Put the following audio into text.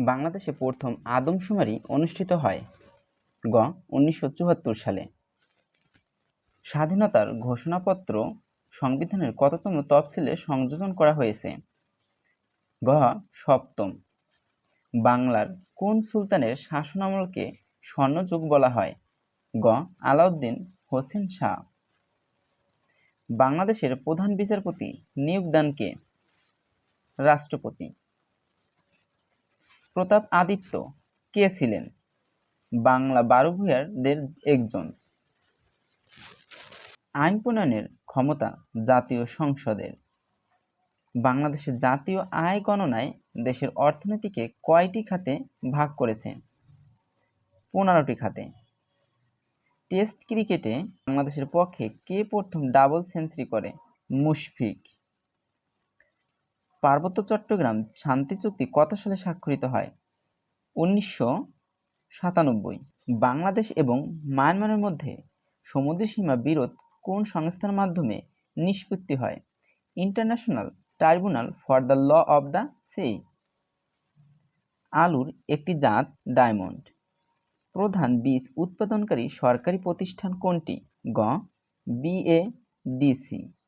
বাংলাদেশে প্রথম আদমশুমারি অনুষ্ঠিত হয় গ ১৯৭৪ সালে। স্বাধীনতার ঘোষণাপত্র সংবিধানের কততম তফসিলে সংযোজন করা হয়েছে? গ সপ্তম। বাংলার কোন সুলতানের শাসনামলকে স্বর্ণযুগ বলা হয়? গ আলাউদ্দিন হোসেন শাহ। বাংলাদেশের প্রধান বিচারপতি নিয়োগদান কে? রাষ্ট্রপতি। প্রতাপ আদিত্য কে ছিলেন? বাংলা ১২ ভূঁইয়ারদের একজন। আইন প্রণয়নের ক্ষমতা জাতীয় সংসদের। বাংলাদেশের জাতীয় আয় গণনায় দেশের অর্থনীতিকে কয়টি খাতে ভাগ করেছে? ১৫টি খাতে। টেস্ট ক্রিকেটে বাংলাদেশের পক্ষে কে প্রথম ডাবল সেঞ্চুরি করে? মুশফিক। পার্বত্য চট্টগ্রাম শান্তি চুক্তি কত সালে স্বাক্ষরিত হয়? ১৯৯৭। বাংলাদেশ এবং মায়ানমারের মধ্যে সমুদ্র সীমা বিরোধ কোন সংস্থার মাধ্যমে নিষ্পত্তি হয়? International tribunal for the law of the sea. আলুর একটি জাত ডায়মন্ড। প্রধান বীজ উৎপাদনকারী সরকারি প্রতিষ্ঠান কোনটি? গ বিএডিসি।